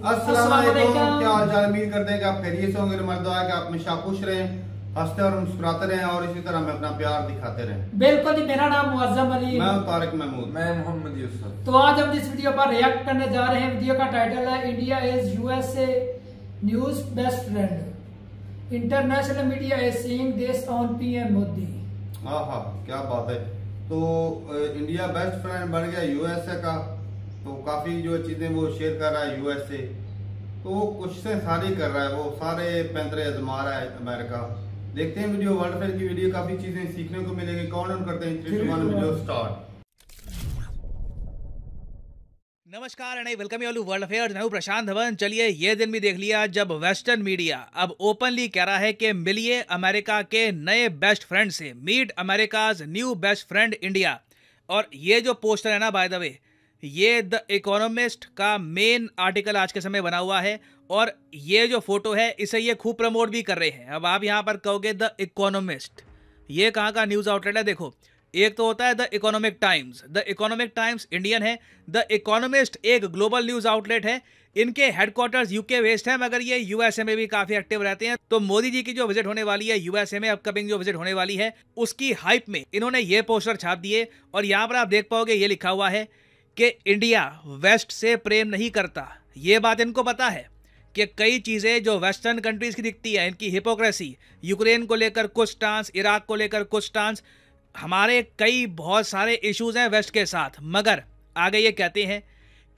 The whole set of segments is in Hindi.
अस्सलाम वालेकुम। क्या हाल चाल? उम्मीद करते हैं कि आप खैरियत से होंगे। मर्द है कि आप हमेशा खुश रहें, हंसते और मुस्कुराते रहें और इसी तरह हमें अपना प्यार दिखाते रहें। बिल्कुल जी। मेरा नाम मुअज्जम अली, मैं तारिक महमूद, मैं मोहम्मद यूसुफ। तो आज हम जिस वीडियो पर रिएक्ट करने जा रहे हैं, वीडियो का टाइटल है India is USA news best friend, international media is seeing this on PM Modi. आहा क्या बात है। तो इंडिया बेस्ट फ्रेंड बन गया यूएसए का, तो काफी जो चीजें वो शेयर कर रहा है यूएसए, तो वो कुछ से सारी कर रहा है, वो सारे पैंतरे आजमा रहा है अमेरिका। देखते हैं वीडियो, वर्ल्ड फेयर की वीडियो, काफी चीजें सीखने को मिलेगी। काउंट करते हैं 3 2 1 वीडियो स्टार्ट। नमस्कार and welcome you all to world affairs. मैं हूं प्रशांत धवन। चलिए ये दिन भी देख लिया जब वेस्टर्न मीडिया अब ओपनली कह रहा है कि मिलिए अमेरिका के नए बेस्ट फ्रेंड से, meet America's new best friend India. और ये जो पोस्टर है ना, बाय द वे, ये द इकोनॉमिस्ट का मेन आर्टिकल आज के समय बना हुआ है और ये जो फोटो है इसे ये खूब प्रमोट भी कर रहे हैं। अब आप यहाँ पर कहोगे द इकोनॉमिस्ट, ये कहाँ का न्यूज़ आउटलेट है? देखो, एक तो होता है the economic times, the economic times Indian है, द इकोनॉमिस्ट एक ग्लोबल न्यूज़ आउटलेट है। इनके हेडक्वार्टर्स यूके बेस्ड है, मगर ये यूएसए में भी काफी एक्टिव रहते हैं। तो मोदी जी की जो विजिट होने वाली है यूएसए में, अपकमिंग जो विजिट होने वाली है, उसकी हाइप में इन्होंने ये पोस्टर छाप दिए और यहाँ पर आप देख पाओगे ये लिखा हुआ है कि इंडिया वेस्ट से प्रेम नहीं करता। ये बात इनको पता है कि कई चीज़ें जो वेस्टर्न कंट्रीज की दिखती है, इनकी हिपोक्रेसी, यूक्रेन को लेकर कुछ स्टांस, इराक को लेकर कुछ स्टांस, हमारे कई बहुत सारे इश्यूज हैं वेस्ट के साथ, मगर आगे ये कहते हैं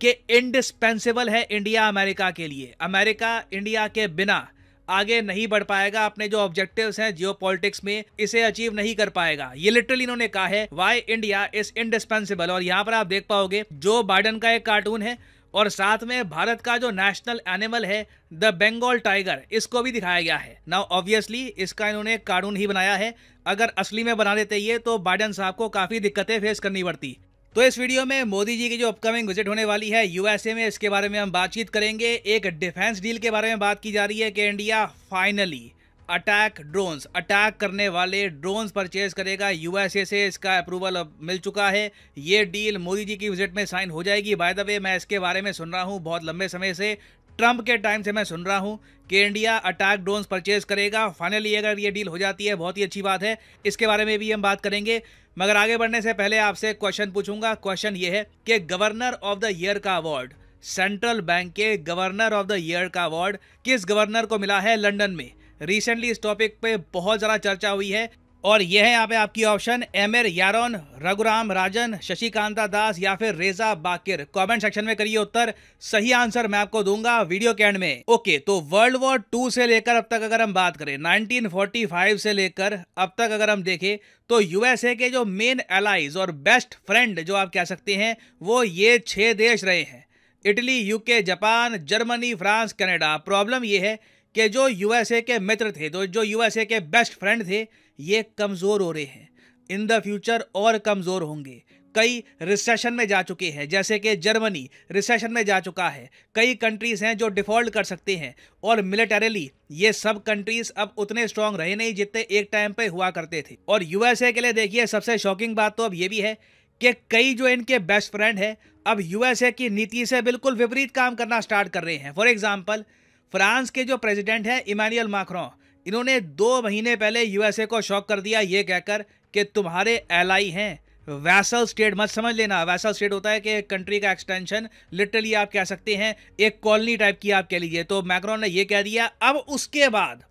कि इंडिस्पेंसेबल है इंडिया अमेरिका के लिए। अमेरिका इंडिया के बिना आगे नहीं बढ़ पाएगा, अपने जो ऑब्जेक्टिव्स हैं जियोपॉलिटिक्स में इसे अचीव नहीं कर पाएगा। ये लिटरली इन्होंने कहा है, व्हाई इंडिया इज इंडिस्पेंसिबल। और यहाँ पर आप देख पाओगे जो बाइडन का एक कार्टून है और साथ में भारत का जो नेशनल एनिमल है द बंगाल टाइगर, इसको भी दिखाया गया है। नाउ ऑब्वियसली इसका इन्होंने कार्टून ही बनाया है, अगर असली में बना देते ये तो बाइडन साहब को काफी दिक्कतें फेस करनी पड़ती। तो इस वीडियो में मोदी जी की जो अपकमिंग विजिट होने वाली है यूएसए में, इसके बारे में हम बातचीत करेंगे। एक डिफेंस डील के बारे में बात की जा रही है कि India finally attack drones, attack करने वाले ड्रोन्स परचेज करेगा यूएसए से। इसका अप्रूवल अब मिल चुका है। ये डील मोदी जी की विजिट में साइन हो जाएगी। बाय द वे, मैं इसके बारे में सुन रहा हूँ बहुत लंबे समय से, ट्रंप के टाइम से मैं सुन रहा हूँ कि इंडिया अटैक ड्रोन्स परचेज करेगा। फाइनली अगर ये डील हो जाती है बहुत ही अच्छी बात है, इसके बारे में भी हम बात करेंगे। मगर आगे बढ़ने से पहले आपसे क्वेश्चन पूछूंगा। क्वेश्चन ये है कि गवर्नर ऑफ द ईयर का अवार्ड, सेंट्रल बैंक के गवर्नर ऑफ द ईयर का अवार्ड किस गवर्नर को मिला है लंदन में? रिसेंटली इस टॉपिक पे बहुत ज़्यादा चर्चा हुई है और यह है यहाँ पे आपकी ऑप्शन, एमिर यारोन, रघुराम राजन, शशिकांता दास या फिर रेजा बाकिर। कमेंट सेक्शन में करिए उत्तर। सही आंसर मैं आपको दूंगा वीडियो के एंड में। ओके, तो वर्ल्ड वॉर 2 से लेकर अब तक अगर हम बात करें, 1945 से लेकर अब तक अगर हम देखें, तो यूएसए के जो मेन एलाइज और बेस्ट फ्रेंड जो आप कह सकते हैं वो ये 6 देश रहे हैं, Italy, UK, Japan, Germany, France, Canada. Problem ये है कि जो यूएसए के मित्र थे, तो जो यूएसए के बेस्ट फ्रेंड थे, ये कमज़ोर हो रहे हैं, इन द फ्यूचर और कमज़ोर होंगे। कई रिसेशन में जा चुके हैं, जैसे कि जर्मनी रिसेशन में जा चुका है। कई कंट्रीज़ हैं जो डिफ़ॉल्ट कर सकते हैं और मिलिटरीली ये सब कंट्रीज़ अब उतने स्ट्रांग रहे नहीं जितने एक टाइम पे हुआ करते थे। और यूएसए के लिए देखिए सबसे शॉकिंग बात तो अब ये भी है कि कई जो इनके बेस्ट फ्रेंड हैं अब यूएसए की नीति से बिल्कुल विपरीत काम करना स्टार्ट कर रहे हैं। फॉर एग्जाम्पल, फ्रांस के जो प्रेसिडेंट हैं इमैनुअल मैक्रों, इन्होंने 2 महीने पहले यूएसए को शॉक कर दिया ये कहकर कि तुम्हारे एलाई हैं, वैसल स्टेट मत समझ लेना। वैसल स्टेट होता है कि कंट्री का एक्सटेंशन, लिटरली आप कह सकते हैं एक कॉलोनी टाइप की आप कह लीजिए। तो मैक्रों ने ये कह दिया। अब उसके बाद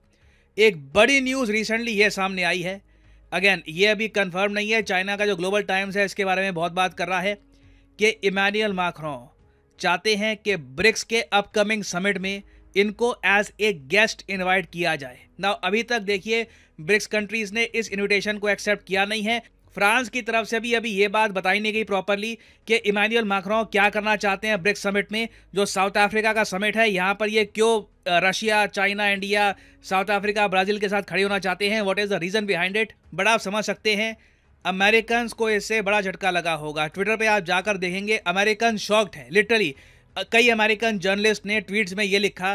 एक बड़ी न्यूज़ रिसेंटली ये सामने आई है, अगेन ये अभी कंफर्म नहीं है, चाइना का जो ग्लोबल टाइम्स है इसके बारे में बहुत बात कर रहा है कि इमैनुअल मैक्रों चाहते हैं कि ब्रिक्स के अपकमिंग समिट में इनको एज ए गेस्ट इनवाइट किया जाए। नाउ अभी तक देखिए ब्रिक्स कंट्रीज ने इस इनविटेशन को एक्सेप्ट किया नहीं है। फ्रांस की तरफ से भी अभी ये बात बताई नहीं गई प्रॉपरली कि इमैनुअल मैक्रों क्या करना चाहते हैं ब्रिक्स समिट में। जो साउथ अफ्रीका का समिट है, यहाँ पर ये क्यों Russia, China, India, south Africa, Brazil के साथ खड़े होना चाहते हैं? What is the reason behind it? बड़ा आप समझ सकते हैं अमेरिकन को इससे बड़ा झटका लगा होगा। ट्विटर पर आप जाकर देखेंगे अमेरिकन शॉक्ड है लिटरली। कई अमेरिकन जर्नलिस्ट ने ट्वीट्स में ये लिखा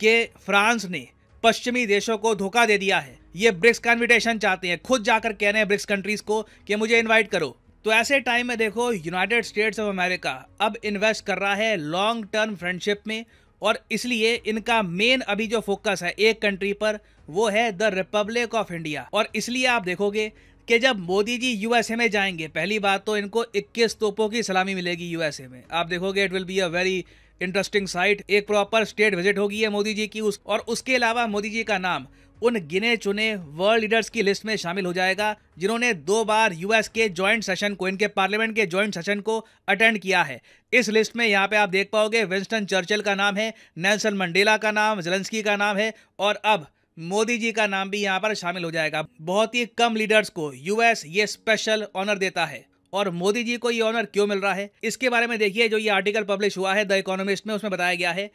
कि फ्रांस ने पश्चिमी देशों को धोखा दे दिया है, ये ब्रिक्स का इन्विटेशन चाहते हैं, खुद जाकर कह रहे हैं ब्रिक्स कंट्रीज को कि मुझे इनवाइट करो। तो ऐसे टाइम में देखो यूनाइटेड स्टेट्स ऑफ अमेरिका अब इन्वेस्ट कर रहा है लॉन्ग टर्म फ्रेंडशिप में और इसलिए इनका मेन अभी जो फोकस है एक कंट्री पर, वो है द रिपब्लिक ऑफ इंडिया। और इसलिए आप देखोगे कि जब मोदी जी यूएसए में जाएंगे, पहली बात तो इनको 21 तोपों की सलामी मिलेगी यूएसए में। आप देखोगे it will be a very interesting site. एक प्रॉपर स्टेट विजिट होगी है मोदी जी की और उसके अलावा मोदी जी का नाम उन गिने चुने वर्ल्ड लीडर्स की लिस्ट में शामिल हो जाएगा जिन्होंने 2 बार यूएस के जॉइंट सेशन को, इनके पार्लियामेंट के जॉइंट सेशन को अटेंड किया है। इस लिस्ट में यहाँ पे आप देख पाओगे विंस्टन चर्चिल का नाम है, नेल्सन मंडेला का नाम, ज़ेलेंस्की का नाम है और अब मोदी जी का नाम भी यहाँ पर शामिल हो जाएगा। बहुत ही कम लीडर्स को यूएस ये स्पेशल ऑनर देता है। और मोदी जी को ये ऑनर क्यों मिल रहा है, इसके बारे में देखिए। जो ये आर्टिकल पब्लिश हुआ है द इकोनॉमिस्ट में, उसमें बताया गया है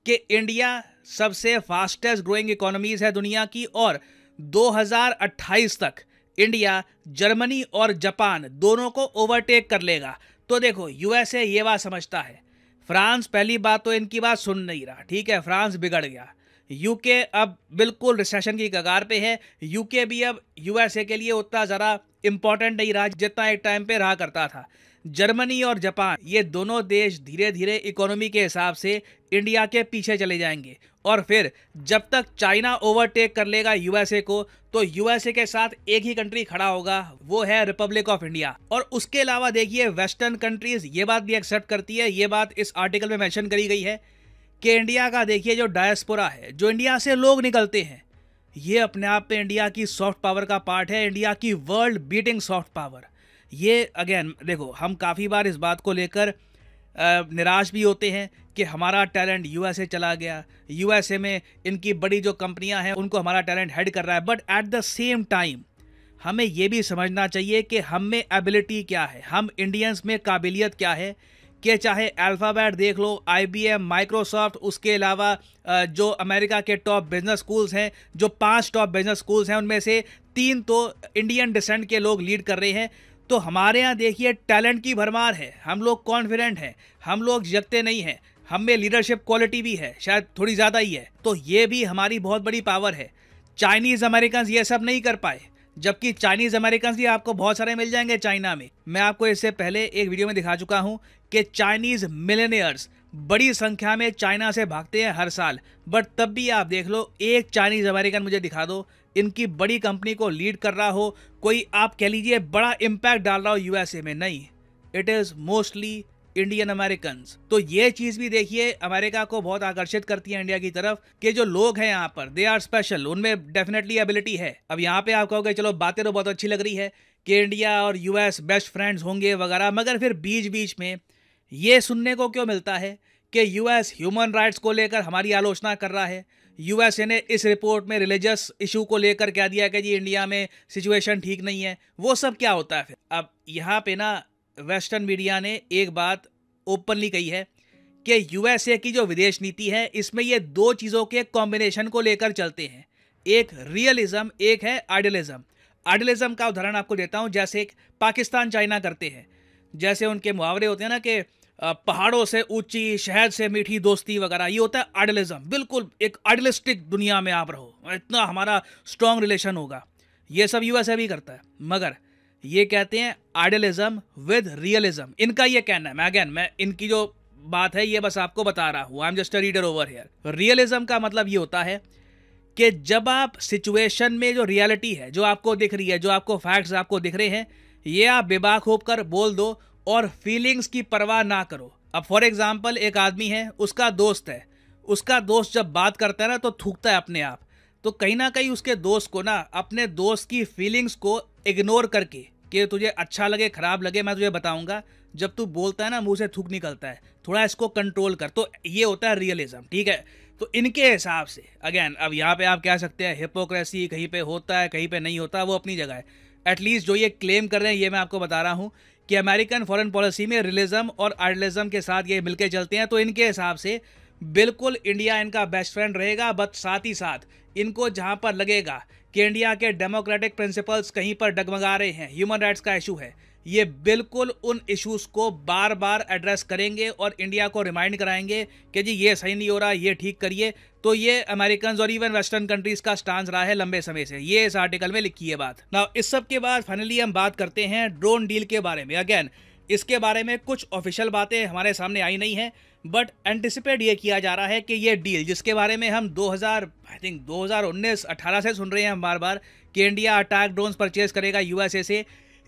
कि इंडिया सबसे फास्टेस्ट ग्रोइंग इकोनॉमीज है दुनिया की और 2028 तक इंडिया जर्मनी और जापान दोनों को ओवरटेक कर लेगा। तो देखो यूएसए ये बात समझता है, फ्रांस पहली बात तो इनकी बात सुन नहीं रहा, ठीक है, फ्रांस बिगड़ गया। यूके अब बिल्कुल रिसेशन की कगार पे है। यूके भी अब यूएसए के लिए उतना ज़रा इंपॉर्टेंट नहीं रहा जितना एक टाइम पे रहा करता था। जर्मनी और जापान ये दोनों देश धीरे धीरे इकोनॉमी के हिसाब से इंडिया के पीछे चले जाएंगे और फिर जब तक चाइना ओवरटेक कर लेगा यूएसए को, तो यूएसए के साथ एक ही कंट्री खड़ा होगा, वो है रिपब्लिक ऑफ इंडिया। और उसके अलावा देखिए वेस्टर्न कंट्रीज ये बात भी एक्सेप्ट करती है, ये बात इस आर्टिकल में मेंशन करी गई है कि इंडिया का देखिए जो डायस्पोरा है, जो इंडिया से लोग निकलते हैं, ये अपने आप में इंडिया की सॉफ्ट पावर का पार्ट है, इंडिया की वर्ल्ड बीटिंग सॉफ्ट पावर। ये अगेन देखो, हम काफ़ी बार इस बात को लेकर निराश भी होते हैं कि हमारा टैलेंट यूएसए चला गया, यूएसए में इनकी बड़ी जो कंपनियां हैं उनको हमारा टैलेंट हेड कर रहा है। But at the same time हमें ये भी समझना चाहिए कि हम में एबिलिटी क्या है, हम इंडियंस में काबिलियत क्या है, कि चाहे अल्फ़ाबेट देख लो, IBM, माइक्रोसॉफ्ट, उसके अलावा जो अमेरिका के टॉप बिजनेस स्कूल्स हैं, जो 5 टॉप बिजनेस स्कूल्स हैं उनमें से 3 तो इंडियन डिसेंट के लोग लीड कर रहे हैं। तो हमारे यहाँ देखिए टैलेंट की भरमार है, हम लोग कॉन्फिडेंट हैं, हम लोग जगते नहीं हैं, हम में लीडरशिप क्वालिटी भी है, शायद थोड़ी ज़्यादा ही है। तो ये भी हमारी बहुत बड़ी पावर है। चाइनीज़ अमेरिकन ये सब नहीं कर पाए, जबकि चाइनीज़ अमेरिकन भी आपको बहुत सारे मिल जाएंगे चाइना में। मैं आपको इससे पहले एक वीडियो में दिखा चुका हूं कि चाइनीज़ मिलेनियर्स बड़ी संख्या में चाइना से भागते हैं हर साल। बट तब भी आप देख लो, एक चाइनीज़ अमेरिकन मुझे दिखा दो इनकी बड़ी कंपनी को लीड कर रहा हो, कोई आप कह लीजिए बड़ा इम्पैक्ट डाल रहा हो यूएसए में, नहीं, it is mostly Indian American. तो ये चीज़ भी देखिए अमेरिका को बहुत आकर्षित करती है इंडिया की तरफ कि जो लोग हैं यहाँ पर दे आर स्पेशल, उनमें डेफिनेटली एबिलिटी है। अब यहाँ पे आप कहोगे चलो बातें तो बहुत अच्छी लग रही है कि इंडिया और यूएस बेस्ट फ्रेंड्स होंगे वगैरह, मगर फिर बीच बीच में ये सुनने को क्यों मिलता है कि यूएस ह्यूमन राइट्स को लेकर हमारी आलोचना कर रहा है, यूएसए ने इस रिपोर्ट में रिलीजियस इशू को लेकर कह दिया कि जी इंडिया में सिचुएशन ठीक नहीं है। वो सब क्या होता है फिर? अब यहाँ पे ना वेस्टर्न मीडिया ने एक बात ओपनली कही है कि यूएसए की जो विदेश नीति है इसमें ये 2 चीज़ों के कॉम्बिनेशन को लेकर चलते हैं, एक रियलिज्म, एक है आइडियलिज्म। आइडियलिज्म का उदाहरण आपको देता हूँ, जैसे पाकिस्तान चाइना करते हैं, जैसे उनके मुहावरे होते हैं ना कि पहाड़ों से ऊंची, शहद से मीठी दोस्ती वगैरह, ये होता है आइडियलिज्म। बिल्कुल एक आइडियलिस्टिक दुनिया में आप रहो, इतना हमारा स्ट्रॉन्ग रिलेशन होगा, ये सब यूएसए भी करता है। मगर ये कहते हैं आइडियलिज्म विद रियलिज्म, इनका ये कहना है। मैं इनकी जो बात है ये बस आपको बता रहा हूँ, I am just a reader over here. Realism का मतलब ये होता है कि जब आप सिचुएशन में जो रियलिटी है, जो आपको दिख रही है, जो आपको फैक्ट्स आपको दिख रहे हैं, ये आप बेबाक होकर बोल दो और फीलिंग्स की परवाह ना करो। अब फॉर एग्जाम्पल एक आदमी है, उसका दोस्त है, उसका दोस्त जब बात करता है ना तो थूकता है अपने आप, तो कहीं ना कहीं उसके दोस्त को ना अपने दोस्त की फीलिंग्स को इग्नोर करके, कि तुझे अच्छा लगे खराब लगे मैं तुझे बताऊंगा, जब तू बोलता है ना मुंह से थूक निकलता है, थोड़ा इसको कंट्रोल कर। तो ये होता है रियलिज्म, ठीक है। तो इनके हिसाब से अगेन अब यहाँ पे आप कह सकते हैं हिपोक्रेसी कहीं पे होता है कहीं पे नहीं होता, वो अपनी जगह है। एटलीस्ट जो ये क्लेम कर रहे हैं ये मैं आपको बता रहा हूँ कि अमेरिकन फॉरेन पॉलिसी में रियलिज्म और आइडियलिज्म के साथ ये मिलके चलते हैं। तो इनके हिसाब से बिल्कुल इंडिया इनका बेस्ट फ्रेंड रहेगा, बट साथ ही साथ इनको जहां पर लगेगा कि इंडिया के डेमोक्रेटिक प्रिंसिपल्स कहीं पर डगमगा रहे हैं, ह्यूमन राइट्स का इशू है, ये बिल्कुल उन इश्यूज को बार बार एड्रेस करेंगे और इंडिया को रिमाइंड कराएंगे कि जी ये सही नहीं हो रहा, ये ठीक करिए। तो ये अमेरिकन और इवन वेस्टर्न कंट्रीज का स्टांस रहा है लंबे समय से, ये इस आर्टिकल में लिखी है बात। नाउ इस सब के बाद फाइनली हम बात करते हैं ड्रोन डील के बारे में। अगेन इसके बारे में कुछ ऑफिशियल बातें हमारे सामने आई नहीं है, बट एंटिसिपेट ये किया जा रहा है कि ये डील जिसके बारे में हम 2019-18 से सुन रहे हैं हम बार बार कि इंडिया अटैक ड्रोन्स परचेज करेगा यूएसए से,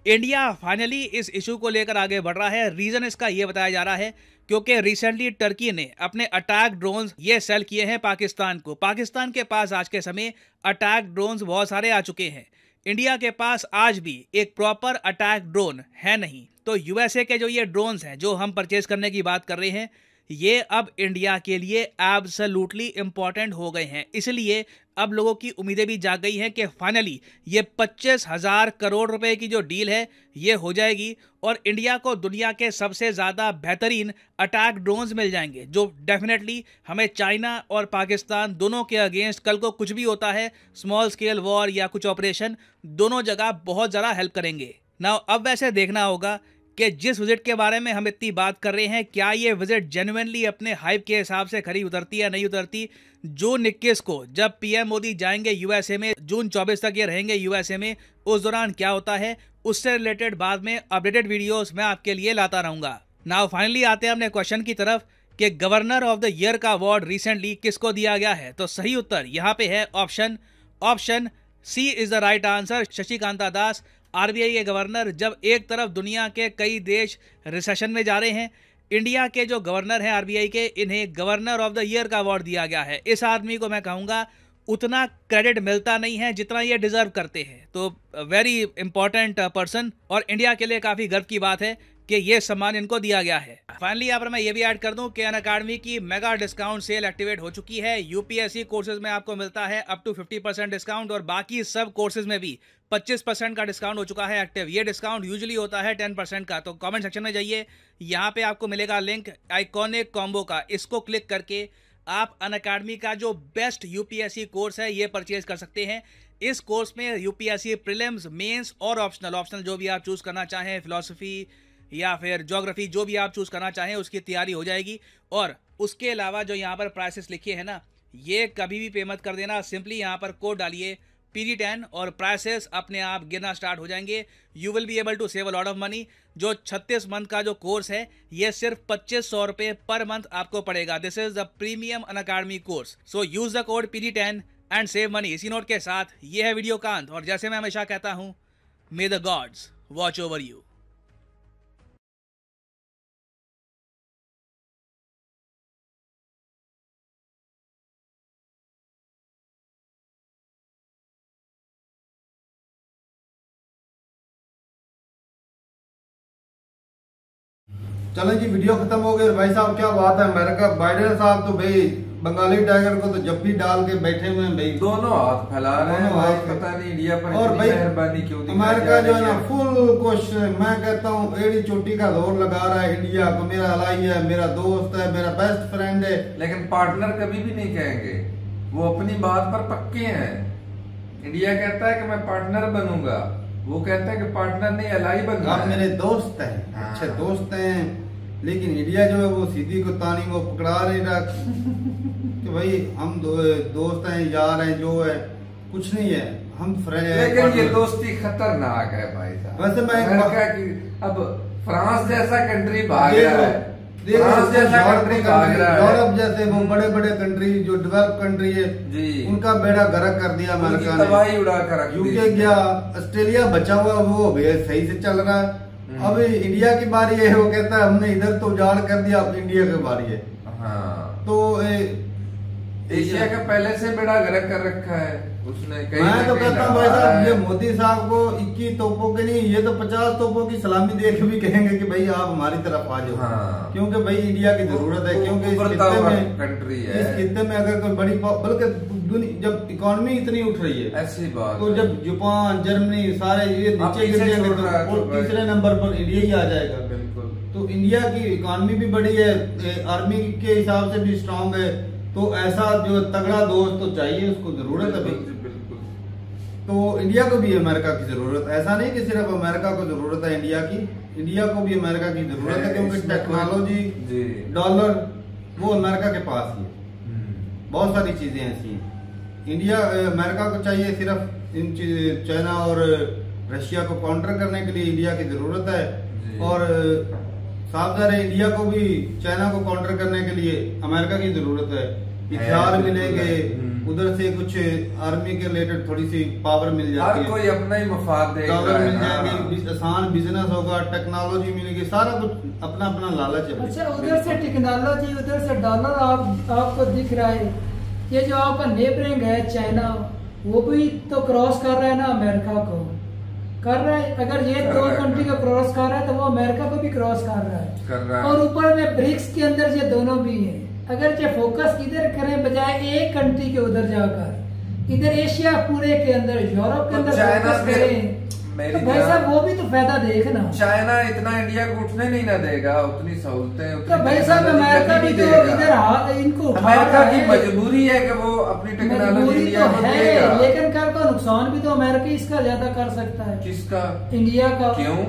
इंडिया फाइनली इस इशू को लेकर आगे बढ़ रहा है। रीज़न इसका ये बताया जा रहा है क्योंकि रिसेंटली टर्की ने अपने अटैक ड्रोन्स ये सेल किए हैं पाकिस्तान को। पाकिस्तान के पास आज के समय अटैक ड्रोन्स बहुत सारे आ चुके हैं, इंडिया के पास आज भी एक प्रॉपर अटैक ड्रोन है नहीं। तो यूएसए के जो ये ड्रोन्स हैं जो हम परचेज करने की बात कर रहे हैं, ये अब इंडिया के लिए एब्सोल्युटली इंपॉर्टेंट हो गए हैं। इसलिए अब लोगों की उम्मीदें भी जाग गई हैं कि फाइनली ये 25,000 करोड़ रुपए की जो डील है ये हो जाएगी और इंडिया को दुनिया के सबसे ज़्यादा बेहतरीन अटैक ड्रोन्स मिल जाएंगे, जो डेफिनेटली हमें चाइना और पाकिस्तान दोनों के अगेंस्ट कल को कुछ भी होता है, स्मॉल स्केल वॉर या कुछ ऑपरेशन, दोनों जगह बहुत ज़्यादा हेल्प करेंगे। नाउ अब वैसे देखना होगा कि जिस विजिट के बारे में हम इतनी बात कर रहे हैं, क्या ये विजिट जेन्युइनली अपने हाइप के हिसाब से खरी उतरती या नहीं उतरती। जून 21 को जब पीएम मोदी जाएंगे यूएसए में, जून 24 तक ये रहेंगे यूएसए में, उस दौरान क्या होता है उससे रिलेटेड बाद में अपडेटेड वीडियोस मैं आपके लिए लाता रहूंगा। नाउ फाइनली आते हैं अपने क्वेश्चन की तरफ कि गवर्नर ऑफ द ईयर का अवार्ड रिसेंटली किसको दिया गया है। तो सही उत्तर यहाँ पे है option C is the right answer, Shaktikanta Das, RBI के गवर्नर। जब एक तरफ दुनिया के कई देश रिसेशन में जा रहे हैं, इंडिया के जो गवर्नर हैं आरबीआई के, इन्हें गवर्नर ऑफ द ईयर का अवार्ड दिया गया है। इस आदमी को मैं कहूँगा उतना क्रेडिट मिलता नहीं है जितना ये डिजर्व करते हैं। तो वेरी इंपॉर्टेंट पर्सन और इंडिया के लिए काफ़ी गर्व की बात है कि ये सम्मान इनको दिया गया है। फाइनली यहाँ पर मैं ये भी ऐड कर दूं कि अनअकैडमी की मेगा डिस्काउंट सेल एक्टिवेट हो चुकी है। यूपीएससी कोर्सेज में आपको मिलता है अप टू 50% डिस्काउंट और बाकी सब कोर्सेज में भी 25% का डिस्काउंट हो चुका है एक्टिव। ये डिस्काउंट यूजुअली होता है 10% का। तो कमेंट सेक्शन में जाइए, यहाँ पे आपको मिलेगा लिंक आइकॉनिक कॉम्बो का, इसको क्लिक करके आप अनअकैडमी का जो बेस्ट यूपीएससी कोर्स है ये परचेज कर सकते हैं। इस कोर्स में यूपीएससी प्रीलिम्स, मेंस और ऑप्शनल जो भी आप चूज करना चाहें, फिलॉसफी या फिर ज्योग्राफी, जो भी आप चूज करना चाहें उसकी तैयारी हो जाएगी। और उसके अलावा जो यहाँ पर प्राइसेस लिखे हैं ना, ये कभी भी पे मत कर देना, सिंपली यहाँ पर कोड डालिए PD10 और प्राइसेस अपने आप गिरना स्टार्ट हो जाएंगे। You will be able to save a lot of money. जो 36 मंथ का जो कोर्स है ये सिर्फ 2500 रुपये पर मंथ आपको पड़ेगा। This is the premium Unacademy course, so use the code PD10 and save money. इसी नोट के साथ ये है वीडियो का अंत और जैसे मैं हमेशा कहता हूँ, मे the gods watch over you. चलो जी, वीडियो खत्म हो गई। भाई साहब क्या बात है, अमेरिका बाइडेन साहब तो भाई बंगाली टाइगर को तो जब भी डाल के बैठे हुए हैं भाई, दोनों हाथ फैला रहे हैं भाई, पता नहीं इंडिया पर और भाई मेहरबानी क्यों दिखाई अमेरिका जो है ना है। फुल कोशिश, मैं कहता हूँ एड़ी चोटी का दौर लगा रहा है इंडिया को। मेरा अलाई है, मेरा दोस्त है, मेरा बेस्ट फ्रेंड है, लेकिन पार्टनर कभी भी नहीं कहेंगे, वो अपनी बात पर पक्के हैं। इंडिया कहता है कि मैं पार्टनर बनूंगा, वो कहता है कि पार्टनर नहीं अलाई बनना आप है। मेरे दोस्त हैं, अच्छे दोस्त हैं, लेकिन इंडिया जो है वो सीधी को तानी को पकड़ा नहीं रहा कि भाई हम दोस्त हैं, यार हैं, जो है कुछ नहीं है, हम लेकिन ये दोस्ती खतरनाक है भाई साहब। वैसे मैं अमेरिका की, अब फ्रांस जैसा कंट्री भाग रहा है, फ्रांस जैसा कंट्री भाग रहा है, यूरोप जैसे वो बड़े बड़े कंट्री जो डेवलप कंट्री है जी, उनका बेड़ा गर्क कर दिया अमेरिका ने, तबाही उड़ा कर रख दी। यूके गया, ऑस्ट्रेलिया बचा हुआ वो भी सही से चल रहा है। अब इंडिया की बारी है, वो कहता है हमने इधर तो उजाड़ कर दिया, अब इंडिया की बारी है। हाँ, तो एशिया का पहले से बेड़ा गर्क कर रखा है उसने। मैं तो कहता हूँ भाई साहब, ये मोदी साहब को 21 तोपों के नहीं, ये तो 50 तोपों की सलामी दे के भी कहेंगे कि भाई आप हमारी तरफ आ जाओ। हाँ, क्योंकि भाई इंडिया की जरूरत है, क्योंकि इस खित्ते में अगर कोई बड़ी, बल्कि जब इकोनॉमी इतनी उठ रही है ऐसी बात, तो जब जापान, जर्मनी सारे ये नीचे गिर जाएंगे तो तीसरे नंबर पर इंडिया ही आ जाएगा। बिल्कुल। तो इंडिया की इकोनॉमी भी बड़ी है, आर्मी के हिसाब से भी स्ट्रांग है, तो ऐसा जो तगड़ा दोस्त तो चाहिए, उसको जरूरत है भाई। तो इंडिया को भी अमेरिका की जरूरत है, ऐसा नहीं कि सिर्फ अमेरिका को जरूरत है इंडिया की, इंडिया को भी अमेरिका की जरूरत है, क्योंकि टेक्नोलॉजी, डॉलर वो अमेरिका के पास ही है, बहुत सारी चीजें ऐसी हैं। इंडिया अमेरिका को चाहिए सिर्फ इन चाइना और रशिया को काउंटर करने के लिए इंडिया की जरूरत है, और साफ ज़ाहिर है इंडिया को भी चाइना को काउंटर करने के लिए अमेरिका की जरूरत है। हथियार मिलेंगे, उधर से कुछ आर्मी के रिलेटेड थोड़ी सी पावर मिल जाती है, कोई अपना ही मफाद देगा, डॉलर मिल जाएंगे, आसान बिजनेस होगा, टेक्नोलॉजी मिलेगी, सारा कुछ अपना अपना लालच है। अच्छा, उधर से टेक्नोलॉजी, उधर से डॉलर आपको दिख रहा है। ये जो आपका नेबरिंग है चाइना, वो भी तो क्रॉस कर रहा है ना अमेरिका को, कर रहा है। अगर ये दो कंट्री को क्रॉस कर रहा है तो वो अमेरिका को भी क्रॉस कर रहा है। और ऊपर में ब्रिक्स के अंदर ये दोनों भी हैं। अगर जो फोकस इधर करें बजाय एक कंट्री के उधर जाकर, इधर एशिया पूरे के अंदर, यूरोप के अंदर फोकस करें, तो भाई साहब वो भी तो फायदा देखना। चाइना इतना इंडिया को उठने नहीं ना देगा, उतनी सहूलतें, तो भाई साहब अमेरिका भी तो इधर इनको अमेरिका की मजबूरी है कि वो अपनी टेक्नोलॉजी तो है, लेकिन कल का नुकसान भी तो अमेरिका इसका ज्यादा कर सकता है। किसका? इंडिया का। क्यों?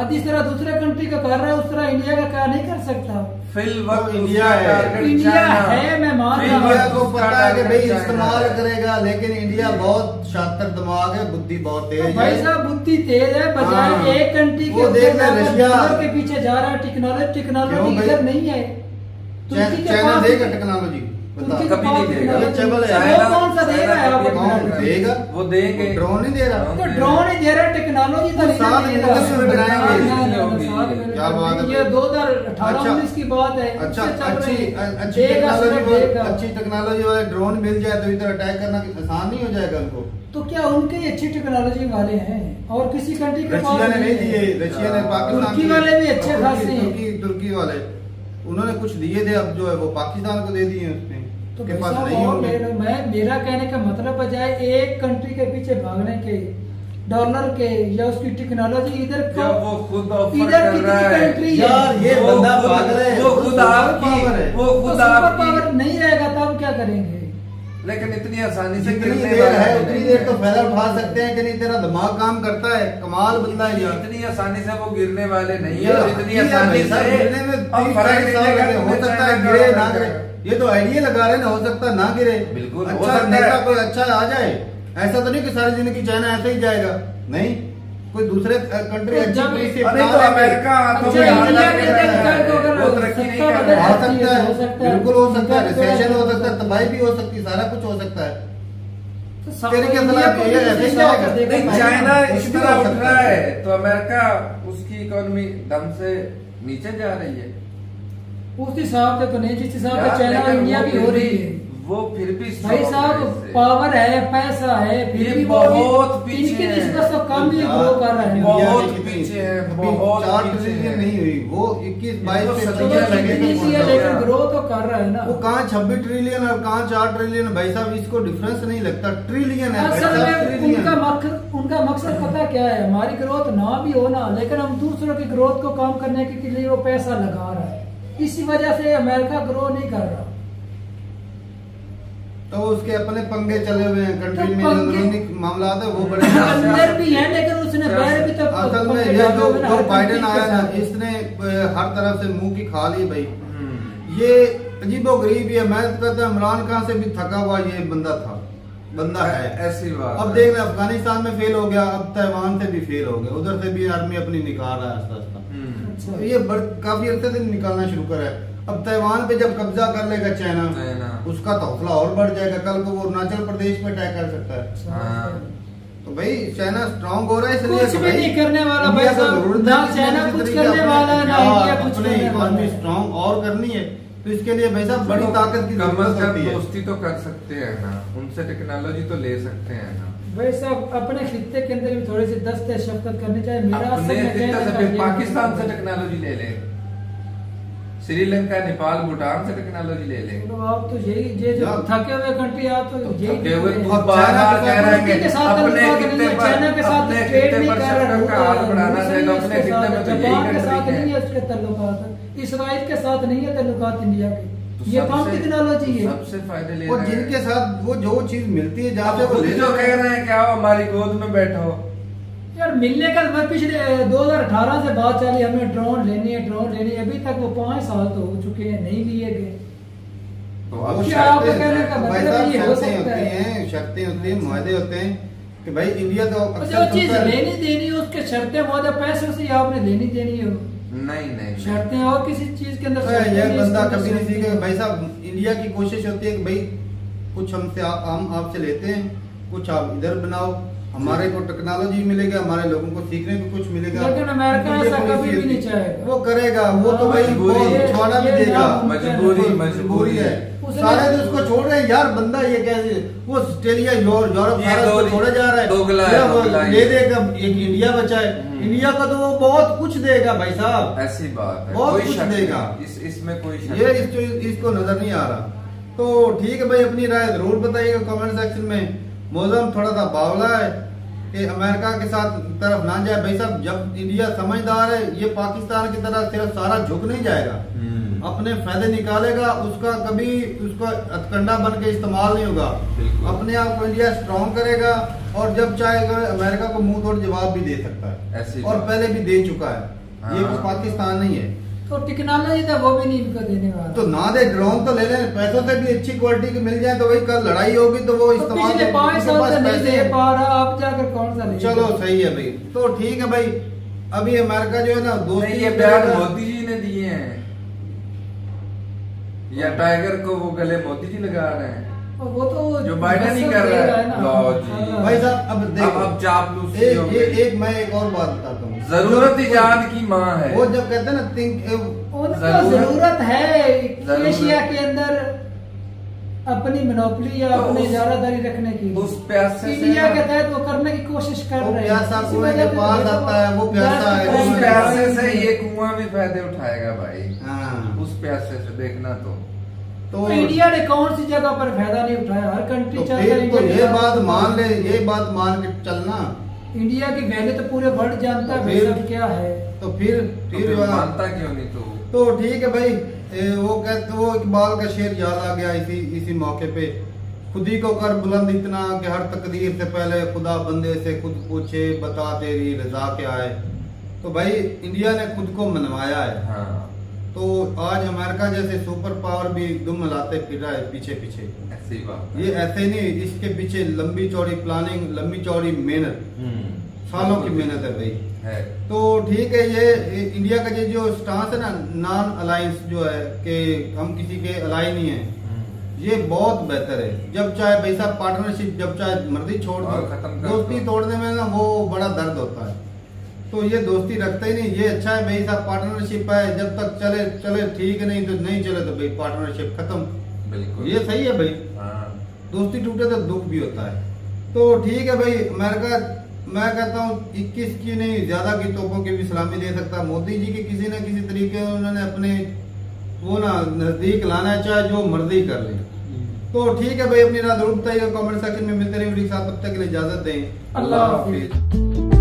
जिस तरह दूसरे कंट्री का कर रहा है उस तरह इंडिया का क्या नहीं कर सकता। इंडिया है, मैं मान रहा हूं। इंडिया को पता है कि भाई इस्तेमाल करेगा, लेकिन इंडिया बहुत शातिर दिमाग है, बुद्धि बहुत तेज है। भाई साहब बुद्धि तेज है, बजाय एक कंट्री के डॉलर के पीछे जा रहा है। टेक्नोलॉजी इधर नहीं है। चाइना देगा टेक्नोलॉजी, कभी नहीं देगा। कौन सा दे रहा है आपको? देगा, वो देंगे। ड्रोन नहीं दे रहा, तो ड्रोन ही दे रहा है, टेक्नोलॉजी तो नहीं दे रहा। क्या बात है, ये 2018-19 की बात है। अच्छा, अच्छी टेक्नोलॉजी वाले ड्रोन मिल जाए तो इधर अटैक करना आसान नहीं हो जाएगा उनको? तो क्या उनके अच्छी टेक्नोलॉजी वाले हैं और किसी कंट्री के पास रशिया ने नहीं दिए, रशिया ने पाकिस्तान, तुर्की वाले भी अच्छे खासे हैं। तुर्की वाले उन्होंने कुछ दिए थे, अब जो है वो पाकिस्तान को दे दिए उसने, तो के पास नहीं होंगे। मेरा कहने का मतलब बजाय एक कंट्री के पीछे भागने के, डॉलर के या उसकी टेक्नोलॉजी इधर वो खुद इधर कितनी कंट्री यार ये बंदा पागल है, वो खुद आपकी, वो खुद आपकी पावर नहीं रहेगा तब क्या करेंगे? लेकिन इतनी आसानी से जितनी देर है उतनी देर तो फायदा उठा सकते हैं कि नहीं? तेरा दिमाग काम करता है, कमाल बंदा है यार। इतनी आसानी से वो गिरने वाले नहीं है, इतनी आसानी से गिरने में हो सकता है गिरे ना गिरे, ये तो आइडिया लगा रहे ना, हो सकता है ना गिरे। बिल्कुल अच्छा नेता कोई अच्छा आ जाए, ऐसा तो नहीं कि सारी जिंदगी चाइना ऐसे ही जाएगा, नहीं, कोई दूसरे कंट्री अच्छी अमेरिका तरक्की नहीं कर रहा आ सकता है, बिल्कुल हो सकता है, रिसेशन हो सकता है, तबाही भी हो सकती है, सारा कुछ हो सकता है। चाइना इस तरह उठ रहा है तो अमेरिका उसकी इकोनॉमी दम से नीचे जा रही है उस हिसाब से तो नहीं, जिस हिसाब से चाइना और इंडिया की हो रही है। वो फिर भी भाई साहब पावर है, पैसा है, फिर भी बहुत पीछे इनकी निस्बत तो कम ही ग्रो कर रहे हैं। बहुत पीछे है, बहुत 4 ट्रिलियन नहीं हुई, वो 21-22 लेकिन ग्रो तो कर रहा है ना। वो कहाँ 26 ट्रिलियन और कहाँ 4 ट्रिलियन, भाई साहब इसको डिफरेंस नहीं लगता, ट्रिलियन है। असल में उनका मकसद पता क्या है? हमारी ग्रोथ ना भी हो ना, लेकिन हम दूसरों की ग्रोथ को कम करने के लिए वो पैसा लगा रहा है, इसी वजह से अमेरिका ग्रो नहीं कर रहा। तो उसके अपने पंगे चले हुए हैं कंट्री में, अंदरूनी मामला है वो बड़े अंदर भी है, लेकिन उसने बाहर भी तो असल में ये जो बाइडेन आया ना, इसने हर तरफ से मुंह की खा ली भाई। ये अजीबो गरीब है, मैं कहता हूँ इमरान खान से भी थका हुआ ये बंदा है ऐसी बात। अब देख रहे अफगानिस्तान में फेल हो गया, अब ताइवान से भी फेल हो गया, उधर से भी आर्मी अपनी निकाल रहा है आस्ता आस्ता। ये काफी अर्से से निकालना शुरू करा है। अब ताइवान पे जब कब्जा कर लेगा चाइना, उसका तो हौसला और बढ़ जाएगा, कल को वो अरुणाचल प्रदेश पे अटैक कर सकता है। तो भाई चाइना स्ट्रांग हो रहा है, इसलिए कुछ भी नहीं करने वाला भाई साहब, ना चाइना कुछ करने वाला है ना इंडिया कुछ करने वाला है। स्ट्रांग और करनी है तो इसके लिए भाई साहब बड़ी ताकत की जरूरत होती है। दोस्ती तो कर सकते हैं ना, उनसे टेक्नोलॉजी तो ले सकते हैं ना भाई साहब। अपने खित्ते के अंदर भी थोड़ी सी दस्त शफकत करनी चाहिए। मेरा पाकिस्तान से टेक्नोलॉजी ले ले, श्रीलंका, नेपाल, भूटान से टेक्नोलॉजी ले ले। आप तो यही जो थके हुए कंट्री, आप तो यही बार कह रहे हैं कि अपने खित्ते पर चाइना के साथ ट्रेड नहीं कर रहे, का हाथ बढ़ाना चाहिए अपने खित्ते में, तो जापान के साथ नहीं है उसके तल्लुकात, इसराइल के साथ नहीं है तल्लुकात इंडिया के। ये कौन टेक्नोलॉजी है? सबसे फायदे ले और जिनके साथ वो जो चीज मिलती है जहाँ से वो जो कह रहे हैं क्या हमारी गोद में बैठो यार। मिलने का मैं पिछले 2018 से बात चली, हमें ड्रोन लेनी है, अभी तक वो 5 साल तो हो चुके हैं, नहीं लिए गए। तो अब क्या आपका कहने का मतलब ये हो सकता है? शर्तें होती हैं, मुआहदे होते हैं कि भाई इंडिया तो जो चीज लेनी देनी उसके शर्तें बहुत है, पैसे से आपने लेनी देनी हो नहीं शर्तें और किसी चीज के अंदर ये बंदा कभी नहीं सीखेगा भाई साहब। इंडिया की कोशिश होती है कि भाई कुछ हमसे हम आपसे लेते हैं, कुछ आप इधर बनाओ, हमारे को टेक्नोलॉजी मिलेगा, हमारे लोगों को सीखने को कुछ मिलेगा। लेकिन अमेरिका ऐसा कभी भी नहीं चाहेगा। वो करेगा, वो तो भाई छोड़ा भी देगा, मजबूरी है। सारे तो उसको छोड़ रहे हैं यार, बंदा ये कैसे वो ऑस्ट्रेलिया यूरोप सारा उसको छोड़ा जा रहा है, ले देगा एक इंडिया बचा है। इंडिया का तो वो बहुत कुछ देगा भाई साहब, ऐसी बात है, बहुत कुछ देगा, इसमें कोई ये इसको नजर नहीं आ रहा। तो ठीक है भाई, अपनी राय जरूर बताइएगा कमेंट सेक्शन में। मौसम थोड़ा सा बावला है कि अमेरिका के साथ तरफ ना जाए भाई साहब। जब इंडिया समझदार है, ये पाकिस्तान की तरह सिर्फ सारा झुक नहीं जाएगा, अपने फायदे निकालेगा, उसका कभी उसका हथकंडा बन के इस्तेमाल नहीं होगा। अपने आप को इंडिया स्ट्रॉन्ग करेगा और जब चाहेगा अमेरिका को मुंह तोड़ जवाब भी दे सकता है, और पहले भी दे चुका है। ये पाकिस्तान नहीं है। तो टेक्नोलॉजी था वो भी नहीं इनको देने वाला, तो ना दे, ड्रोन तो ले लें, पैसों से भी अच्छी क्वालिटी की मिल जाए तो वही कल लड़ाई होगी तो वो इस्तेमाल। पिछले 5 साल से नहीं दे पा रहा, आप जाकर कौन सा ले। चलो सही है भाई, तो ठीक है भाई। अभी अमेरिका जो है ना दोस्ती, ये प्यार मोदी जी ने दिए हैं या टाइगर को वो गले मोदी जी लगा रहे हैं? वो तो जो बाइडेन ही कर रहा है ना भाई साहब। अब देखो, अब चापलूसी मैं एक और बात बताता हूँ। जरूरत ईजाद की माँ है। वो जब कहते हैं ना थिंक, जरूरत है एशिया के अंदर अपनी मोनोपोली या अपनी इजारादारी रखने की, उस प्यासे इंडिया के तहत वो करने की कोशिश कर रहे हैं। प्यासा कुएं के पास आता है, वो प्यासा है, उस प्यासे से ये कुआं भी फायदे उठाएगा भाई। हाँ, उस प्यासे से देखना तो इंडिया ने कौन सी जगह पर फायदा नहीं उठाया? हर कंट्री चाहता है। तो ये बात मान ले, ये बात मान के चलना। इंडिया की वैल्यू तो पूरे वर्ल्ड जानता है क्या है, तो फिर मानता क्यों नहीं? तो ठीक है भाई। वो कहते, वो इकबाल का शेर याद आ गया इसी मौके पे। खुद ही को कर बुलंद इतना कि हर तकदीर से पहले खुदा बंदे से खुद पूछे, बता तेरी रजा क्या है। तो भाई इंडिया ने खुद को मनवाया है। हाँ। तो आज अमेरिका जैसे सुपर पावर भी दुम हिलाते फिर रहा है पीछे पीछे। ऐसी बात ये ऐसे नहीं, इसके पीछे लंबी चौड़ी प्लानिंग, लंबी चौड़ी मेहनत, सालों की मेहनत है भाई है। तो ठीक है, ये इंडिया का ये जो स्टांस है ना, नॉन अलायंस जो है कि हम किसी के अलाई नहीं है, ये बहुत बेहतर है। जब चाहे भाई साहब पार्टनरशिप, जब चाहे मर्जी छोड़ दो, दोस्ती तोड़ने में ना वो बड़ा दर्द होता है। तो ये दोस्ती रखता ही नहीं, ये अच्छा है भाई साहब पार्टनरशिप है, जब तक चले चले ठीक है, नहीं तो नहीं चले तो भाई पार्टनरशिप खत्म। बिल्कुल ये सही है भाई। दोस्ती टूटे तो दुख भी होता है। तो ठीक है भाई, अमेरिका मैं कहता हूँ 21 की नहीं ज्यादा की तोपों की भी सलामी दे सकता। मोदी जी की किसी न किसी तरीके उन्होंने अपने वो ना नजदीक लाना है, चाहे जो मर्जी कर ले। तो ठीक है भाई, अपनी राय जरूर बताइएगा कमेंट सेक्शन में। मिलते रहे वीडियो के साथ, तब तक के लिए इजाजत दें। अल्लाह हाफिज।